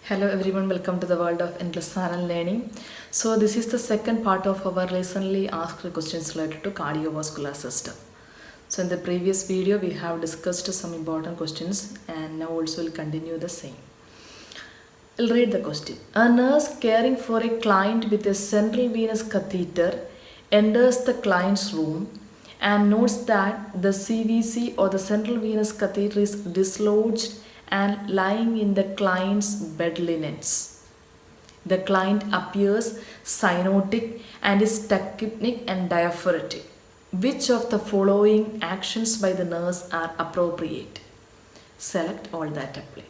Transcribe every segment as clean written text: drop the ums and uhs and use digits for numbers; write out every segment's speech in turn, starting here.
Hello everyone, welcome to the world of endless silent learning. So this is the second part of our recently asked questions related to cardiovascular system. So in the previous video we have discussed some important questions and now also we'll continue the same. I'll read the question. A nurse caring for a client with a central venous catheter enters the client's room and notes that the CVC or the central venous catheter is dislodged and lying in the client's bed linens. The client appears cyanotic and is tachypnic and diaphoretic. Which of the following actions by the nurse are appropriate? Select all that apply.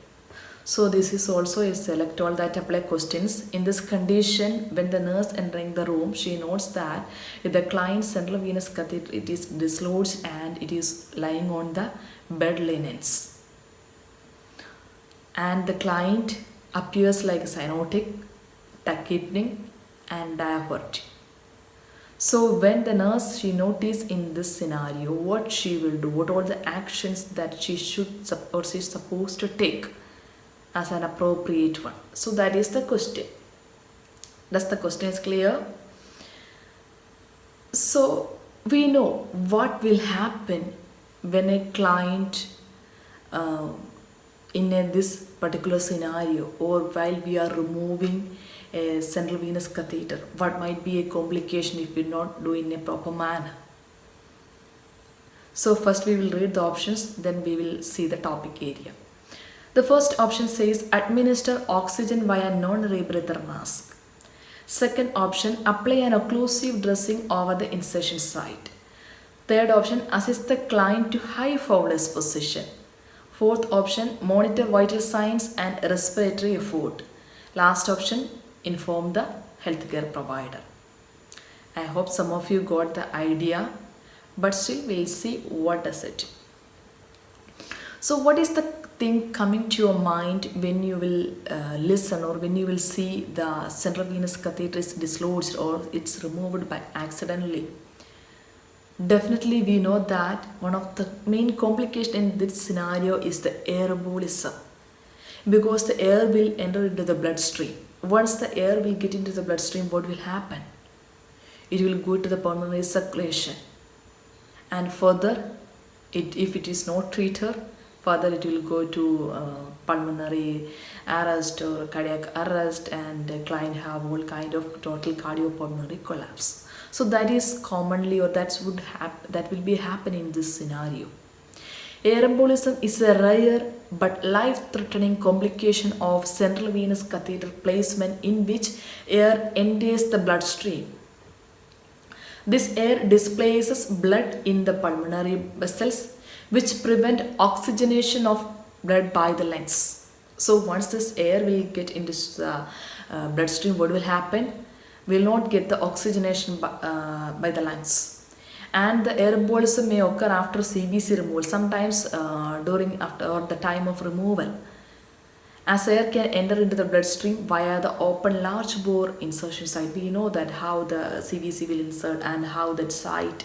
So this is also a select all that apply questions. In this condition, when the nurse entering the room, she notes that the client's central venous catheter it is dislodged and it is lying on the bed linens. And the client appears like cyanotic, tachypnic and diaphoretic. So when the nurse she notices in this scenario what she will do, what all the actions that she should or she is supposed to take as an appropriate one. So that is the question. Does the question is clear? So we know what will happen when a client in this particular scenario or while we are removing a central venous catheter, what might be a complication if we not do in a proper manner. So first we will read the options, then we will see the topic area. The first option says administer oxygen via non-rebreather mask. Second option, apply an occlusive dressing over the insertion site. Third option, assist the client to high Fowler's position. Fourth option, monitor vital signs and respiratory effort. Last option, inform the healthcare provider. I hope some of you got the idea, but still we'll see what does it. So what is the thing coming to your mind when you will listen or when you will see the central venous catheter is dislodged or it's removed by accidentally? Definitely we know that one of the main complications in this scenario is the air embolism, because the air will enter into the bloodstream. Once the air will get into the bloodstream, what will happen? It will go to the pulmonary circulation and further if it is not treated, further it will go to pulmonary arrest or cardiac arrest and the client have all kind of total cardiopulmonary collapse. So that is commonly or that will be happening in this scenario. Air embolism is a rare but life-threatening complication of central venous catheter placement in which air enters the bloodstream. This air displaces blood in the pulmonary vessels which prevent oxygenation of blood by the lungs. So once this air will get into the bloodstream, what will happen? Will not get the oxygenation by the lungs, and the air embolism may occur after CVC removal, sometimes during after or the time of removal, as air can enter into the bloodstream via the open large bore insertion site. We know that how the CVC will insert and how that site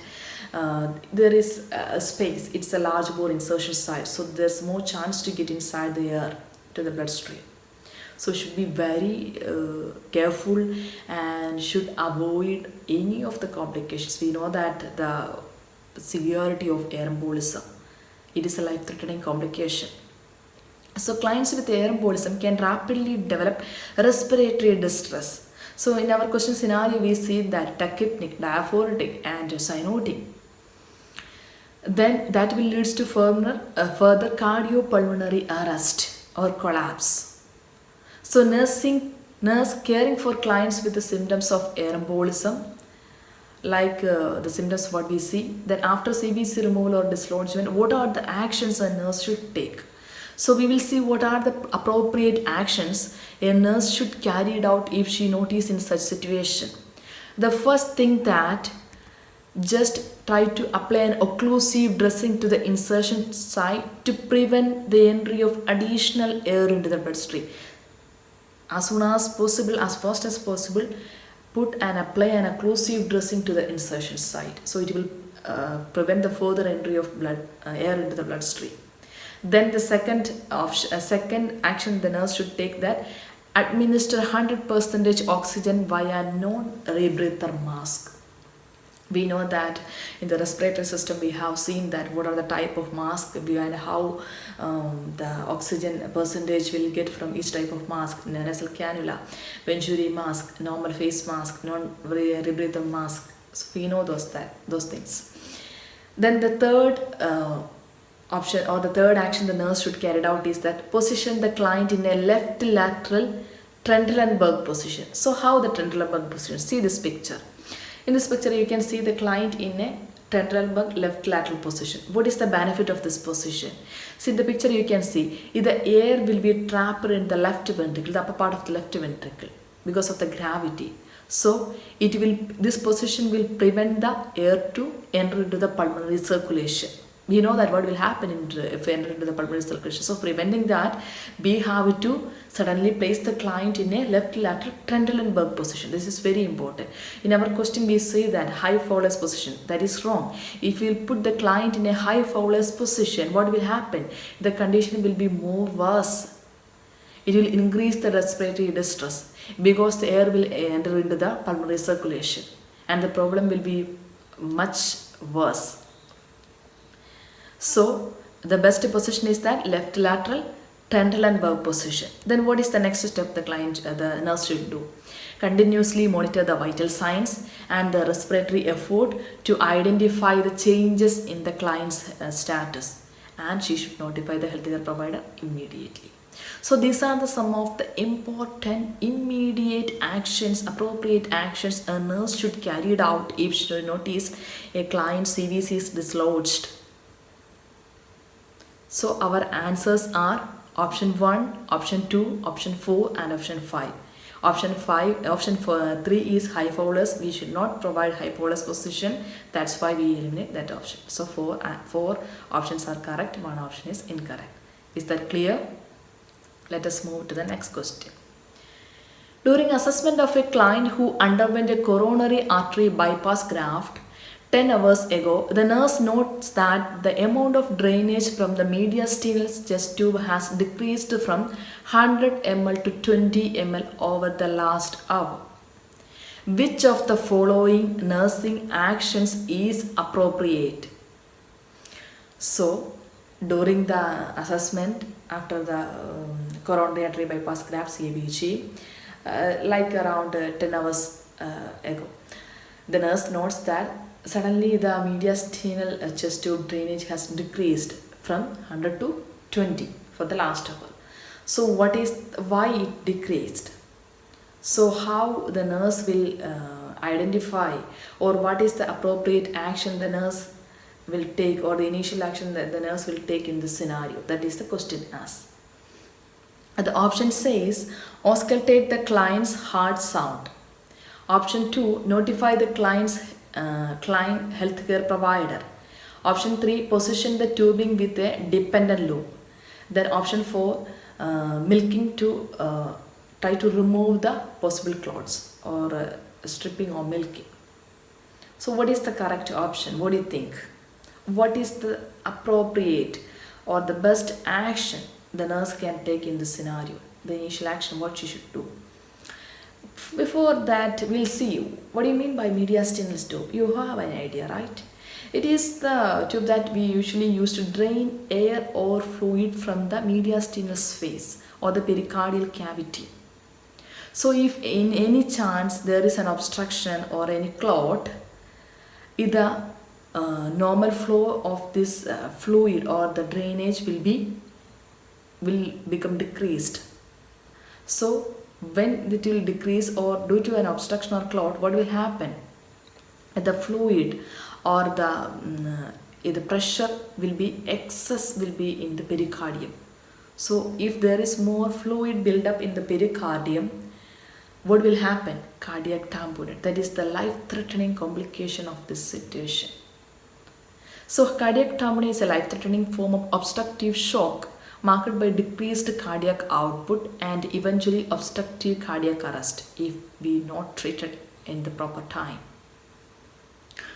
there is a space, it's a large bore insertion site, so there's more chance to get inside the air to the bloodstream. So should be very careful and should avoid any of the complications. We know that the severity of air embolism, it is a life-threatening complication. So clients with air embolism can rapidly develop respiratory distress. So in our question scenario, we see that tachypnic, diaphoretic and cyanotic. Then that will lead to further cardiopulmonary arrest or collapse. So nurse caring for clients with the symptoms of air embolism, like the symptoms what we see, then after CVC removal or dislodgement, what are the actions a nurse should take? So we will see what are the appropriate actions a nurse should carry it out if she notices in such situation. The first thing that just try to apply an occlusive dressing to the insertion site to prevent the entry of additional air into the bloodstream. As soon as possible, as fast as possible, put and apply an occlusive dressing to the insertion site. So it will prevent the further entry of air into the bloodstream. Then the second action the nurse should take that administer 100% oxygen via non-rebreather mask. We know that in the respiratory system we have seen that what are the type of mask and how the oxygen percentage will get from each type of mask: nasal cannula, venturi mask, normal face mask, non-rebreather mask. So we know those things. Then the third option, or the third action the nurse should carry out, is that position the client in a left lateral Trendelenburg position. So how the Trendelenburg position? See this picture. In this picture you can see the client in a Trendelenburg left lateral position. What is the benefit of this position? See the picture you can see the air will be trapped in the left ventricle, the upper part of the left ventricle, because of the gravity. So this position will prevent the air to enter into the pulmonary circulation. We know that what will happen if we enter into the pulmonary circulation. So preventing that, we have to suddenly place the client in a left lateral Trendelenburg position. This is very important. In our question we say that high Fowler's position. That is wrong. If we put the client in a high Fowler's position, what will happen? The condition will be more worse. It will increase the respiratory distress because the air will enter into the pulmonary circulation and the problem will be much worse. So the best position is that left lateral Trendelenburg position. Then what is the next step the nurse should do? Continuously monitor the vital signs and the respiratory effort to identify the changes in the client's status, and she should notify the healthcare provider immediately. So these are some of the important immediate actions, appropriate actions a nurse should carry out if she notice a client CVC is dislodged. So our answers are option 1, option 2, option 4 and option 5. Option 3 is high Fowler's. We should not provide high Fowler's position. That's why we eliminate that option. So 4 options are correct, 1 option is incorrect. Is that clear? Let us move to the next question. During assessment of a client who underwent a coronary artery bypass graft 10 hours ago, the nurse notes that the amount of drainage from the mediastinal chest tube has decreased from 100 ml to 20 ml over the last hour. Which of the following nursing actions is appropriate? So, during the assessment after the coronary artery bypass graft CABG, like around 10 hours ago, the nurse notes that suddenly the mediastinal chest tube drainage has decreased from 100 to 20 for the last hour. So why it decreased? So how the nurse will identify, or what is the appropriate action the nurse will take, or the initial action that the nurse will take in this scenario? That is the question asked. The option says auscultate the client's heart sound. Option 2, notify the client healthcare provider. Option 3, position the tubing with a dependent loop. Then option 4, milking to try to remove the possible clots, or stripping or milking. So what is the correct option? What do you think? What is the appropriate or the best action the nurse can take in this scenario? The initial action, what she should do. Before that, we'll see what do you mean by mediastinal tube. You have an idea, right? It is the tube that we usually use to drain air or fluid from the mediastinal space or the pericardial cavity. So if in any chance there is an obstruction or any clot, the normal flow of this fluid or the drainage will become decreased. So when it will decrease, or due to an obstruction or clot, what will happen? The fluid or the pressure will be excess will be in the pericardium. So if there is more fluid build up in the pericardium, what will happen? Cardiac tamponade. That is the life-threatening complication of this situation. So cardiac tamponade is a life-threatening form of obstructive shock marked by decreased cardiac output and eventually obstructive cardiac arrest if we not treated in the proper time.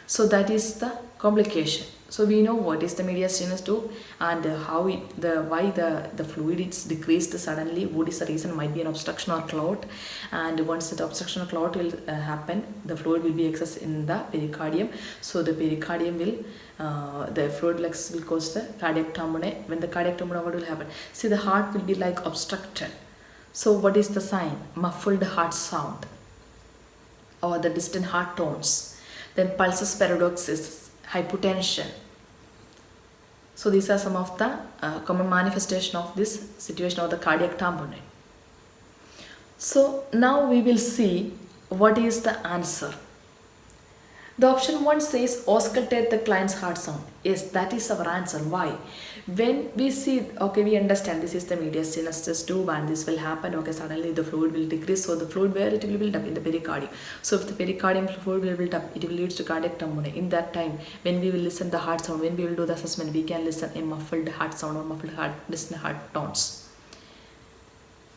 So that is the complication. So we know what is the mediastinal tube and how why the fluid is decreased suddenly. What is the reason? Might be an obstruction or clot, and once the obstruction or clot will happen, the fluid will be excess in the pericardium. So the pericardium will the fluid excess will cause the cardiac tamponade. When the cardiac tamponade, what will happen? See, the heart will be like obstructed. So what is the sign? Muffled heart sound or the distant heart tones. Then pulsus paradoxis, hypotension. So these are some of the common manifestation of this situation of the cardiac tamponade. So now we will see what is the answer. The option 1 says auscultate the client's heart sound. Yes, that is our answer. Why? When we see, okay, we understand this is the mediastinal tube and this will happen, okay, suddenly the fluid will decrease. So the fluid, where it will build up? In the pericardium. So if the pericardium fluid will build up, it will lead to cardiac tamponade. In that time, when we will listen the heart sound, when we will do the assessment, we can listen a muffled heart sound or muffled heart, distant heart tones.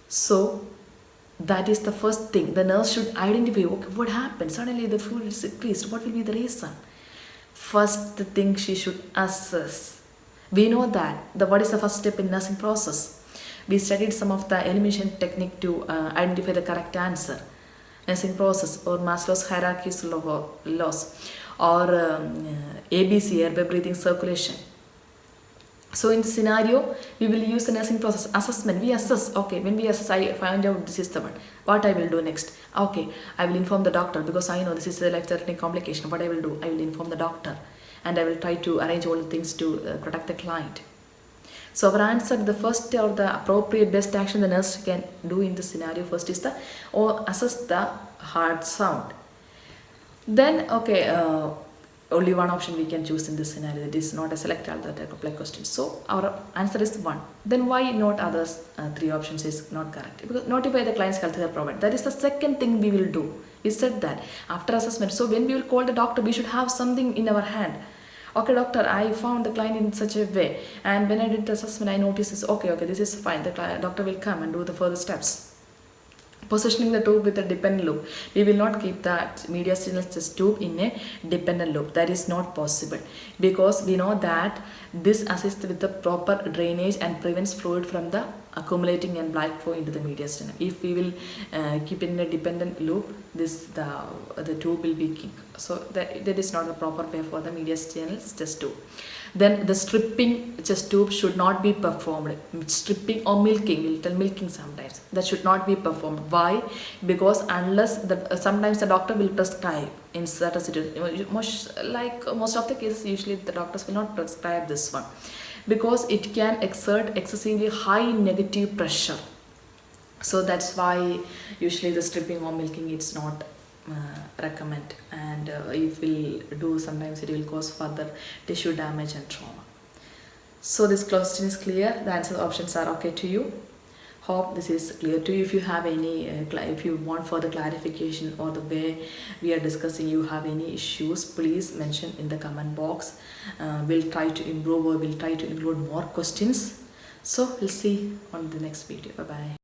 So that is the first thing. The nurse should identify, okay, what happened? Suddenly the fluid is decreased. What will be the reason? First thing she should assess. We know that what is the first step in nursing process. We studied some of the elimination technique to identify the correct answer. Nursing process or Maslow's hierarchy laws or ABC, airway breathing circulation. So in the scenario, we will use the nursing process assessment. We assess, okay, when we assess, I find out this is the one. What I will do next? Okay, I will inform the doctor because I know this is a life-threatening complication. What I will do? I will inform the doctor and I will try to arrange all the things to protect the client. So our answer, the first or the appropriate best action the nurse can do in this scenario first is assess the heart sound. Then, okay, only one option we can choose in this scenario. It is not a select all the apply question. So our answer is 1. Then why not others 3 options is not correct? Because notify the client's healthcare provider. That is the second thing we will do. We said that after assessment. So when we will call the doctor, we should have something in our hand. Okay, doctor, I found the client in such a way, and when I did the assessment, I noticed this. Okay, this is fine. The doctor will come and do the further steps. Positioning the tube with a dependent loop. We will not keep that mediastinal chest tube in a dependent loop. That is not possible because we know that this assists with the proper drainage and prevents fluid from the accumulating and black flow into the mediastinum. If we will keep it in a dependent loop, the tube will be kinked. So that is not a proper way for the mediastinal chest tube. Then the stripping chest tube should not be performed. Stripping or milking, we'll tell milking sometimes, that should not be performed. Why? Because unless sometimes the doctor will prescribe in certain situations, most of the cases, usually the doctors will not prescribe this one because it can exert excessively high negative pressure. So that's why usually the stripping or milking it's not recommend, and if we'll do, sometimes it will cause further tissue damage and trauma. So this question is clear. The answer options are okay to you. Hope this is clear to you. If you have any if you want further clarification or the way we are discussing, you have any issues, please mention in the comment box. We'll try to improve or we'll try to include more questions. So we'll see on the next video. Bye bye.